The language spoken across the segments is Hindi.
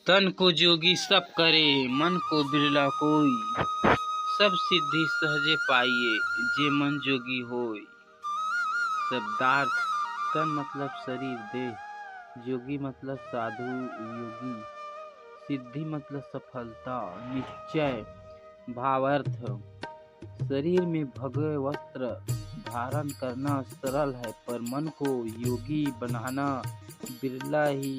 तन को जोगी सब करे, मन को बिरला कोई। सब सिद्धि सहजे पाइए, जे मन जोगी होय। शब्दार्थ: तन मतलब शरीर देह, जोगी मतलब साधु योगी, सिद्धि मतलब सफलता निश्चय। भावार्थ: शरीर में भगवे वस्त्र धारण करना सरल है, पर मन को योगी बनाना बिरला ही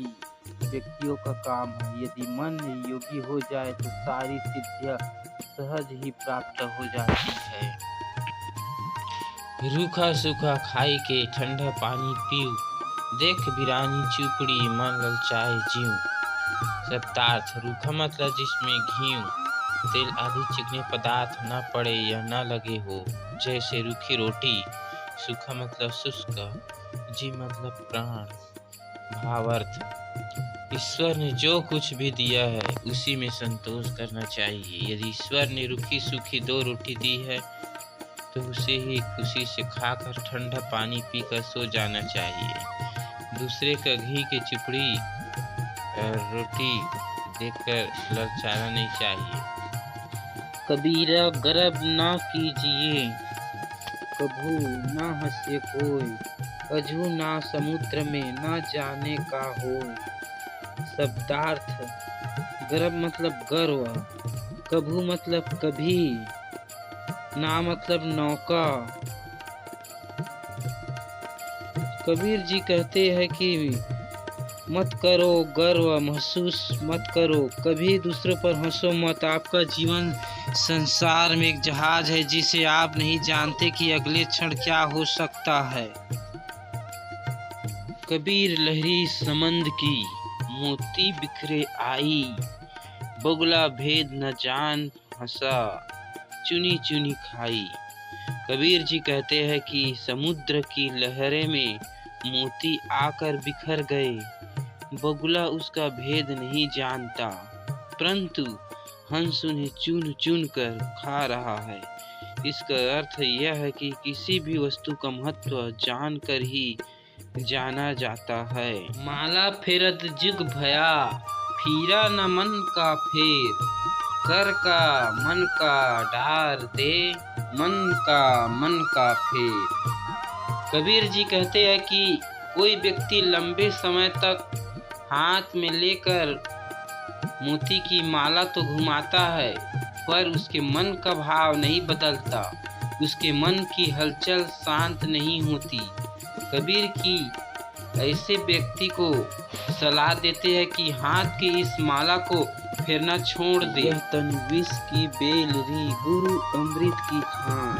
व्यक्तियों का काम है। यदि मन योगी हो जाए तो सारी सिद्धियां सहज ही प्राप्त हो जाती है। रूखा सूखा खाई के ठंडा पानी पीऊ, देख बिरानी चुपड़ी मन ललचाए जीव। शब्दार्थ: रूखा मतलब जिसमें घी तेल आदि चिकने पदार्थ न पड़े या न लगे हो, जैसे रूखी रोटी। सूखा मतलब शुष्क, जी मतलब प्राण। भावार्थ: ईश्वर ने जो कुछ भी दिया है उसी में संतोष करना चाहिए। यदि ईश्वर ने रूखी सूखी 2 रोटी दी है तो उसे ही खुशी से खाकर ठंडा पानी पीकर सो जाना चाहिए। दूसरे का घी की चिपड़ी रोटी देखकर ललचाना नहीं चाहिए। कबीरा गर्व ना कीजिए, कभू ना हंसे कोई, अजू ना समुद्र में ना जाने का हो। शब्दार्थ: गर्व मतलब गर्व, कभू मतलब कभी, ना मतलब नौका। कबीर जी कहते हैं कि मत करो गर्व, महसूस मत करो, कभी दूसरों पर हंसो मत। आपका जीवन संसार में एक जहाज है जिसे आप नहीं जानते कि अगले क्षण क्या हो सकता है। कबीर लहरी समंद की, मोती बिखरे आई, बगुला भेद न जान हंसा, चुनी चुनी खाई। कबीर जी कहते हैं कि समुद्र की लहरें में मोती आकर बिखर गए, बगुला उसका भेद नहीं जानता, परंतु हंस उन्हें चुन चुन कर खा रहा है। इसका अर्थ यह है कि किसी भी वस्तु का महत्व जानकर ही जाना जाता है। माला फेरत जुग भया, फिरा न मन का फेर, कर का मन का डार दे, मन का फेर। कबीर जी कहते हैं कि कोई व्यक्ति लंबे समय तक हाथ में लेकर मोती की माला तो घुमाता है, पर उसके मन का भाव नहीं बदलता, उसके मन की हलचल शांत नहीं होती। कबीर की ऐसे व्यक्ति को सलाह देते हैं कि हाथ की इस माला को फेरना छोड़ दे। यह तन विष की बेल री, गुरु अमृत की खान,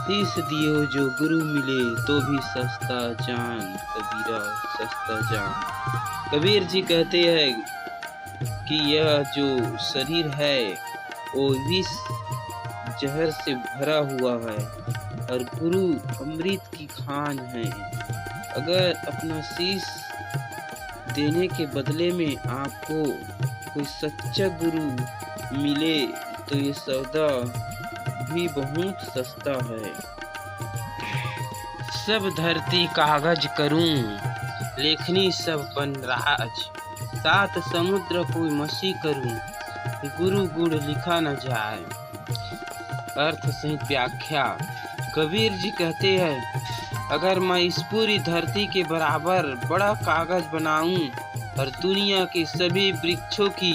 शीश दियो जो गुरु मिले तो भी सस्ता जान, कबीरा सस्ता जान। कबीर जी कहते हैं कि यह जो शरीर है वो विष जहर से भरा हुआ है और गुरु अमृत की खान है। अगर अपना शीश देने के बदले में आपको कोई सच्चा गुरु मिले तो ये सौदा भी बहुत सस्ता है। सब धरती कागज करूं, लेखनी सब बनराज, 7 समुद्र कोई मसी करूं, गुरु गुड़ लिखा न जाए। अर्थ सहित व्याख्या: कबीर जी कहते हैं, अगर मैं इस पूरी धरती के बराबर बड़ा कागज बनाऊं और दुनिया के सभी वृक्षों की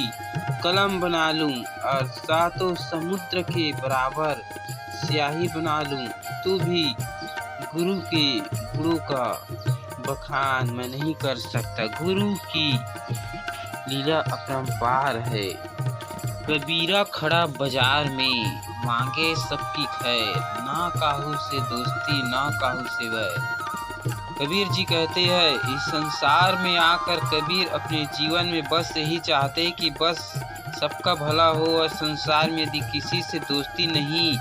कलम बना लूं और 7 समुद्र के बराबर स्याही बना लूं, तो भी गुरु के गुणों का बखान मैं नहीं कर सकता। गुरु की लीला अपरंपार है। कबीरा खड़ा बाजार में, मांगे सबकी खैर, ना काहू से दोस्ती ना काहू से वैर। कबीर जी कहते हैं, इस संसार में आकर कबीर अपने जीवन में बस यही चाहते कि बस सबका भला हो और संसार में यदि किसी से दोस्ती नहीं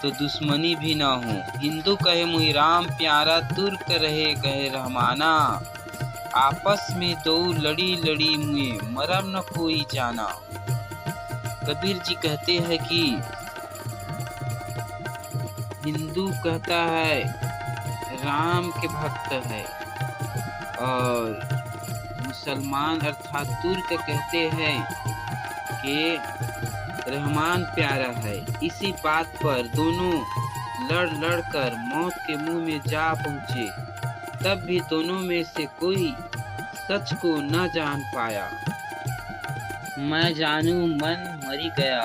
तो दुश्मनी भी ना हो। हिंदू कहे मुहि राम प्यारा, तुर्क रहे गए रहमाना, आपस में 2 लड़ी लड़ी मुए, मरम न कोई जाना। कबीर जी कहते हैं कि हिंदू कहता है राम के भक्त है और सलमान अर्थात तुर्क कहते हैं कि रहमान प्यारा है। इसी बात पर दोनों लड़ लड़ कर मौत के मुंह में जा पहुंचे। तब भी दोनों में से कोई सच को न जान पाया। मैं जानू मन मरी गया,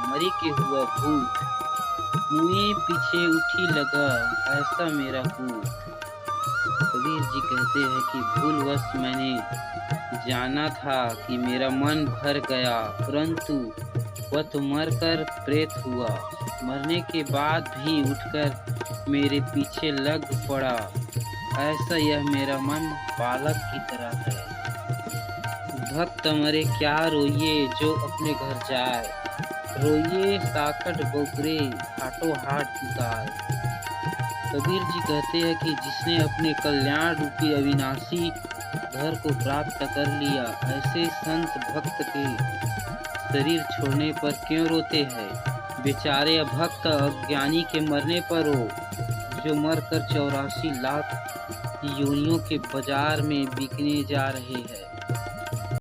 मरी के हुआ भूत, मुँह पीछे उठी लगा ऐसा मेरा पूत। कबीर जी कहते हैं कि भूलवश मैंने जाना था कि मेरा मन भर गया, परंतु वह तो मरकर प्रेत हुआ। मरने के बाद भी उठकर मेरे पीछे लग पड़ा, ऐसा यह मेरा मन बालक की तरह है। भक्त मरे क्या रोइए जो अपने घर जाए, रोइए साकट बोकरे हाटो हाट चुकाए। कबीर जी कहते हैं कि जिसने अपने कल्याण रूपी अविनाशी घर को प्राप्त कर लिया, ऐसे संत भक्त के शरीर छोड़ने पर क्यों रोते हैं। बेचारे भक्त अज्ञानी के मरने पर रो, जो मरकर 84 लाख योनियों के बाजार में बिकने जा रहे हैं।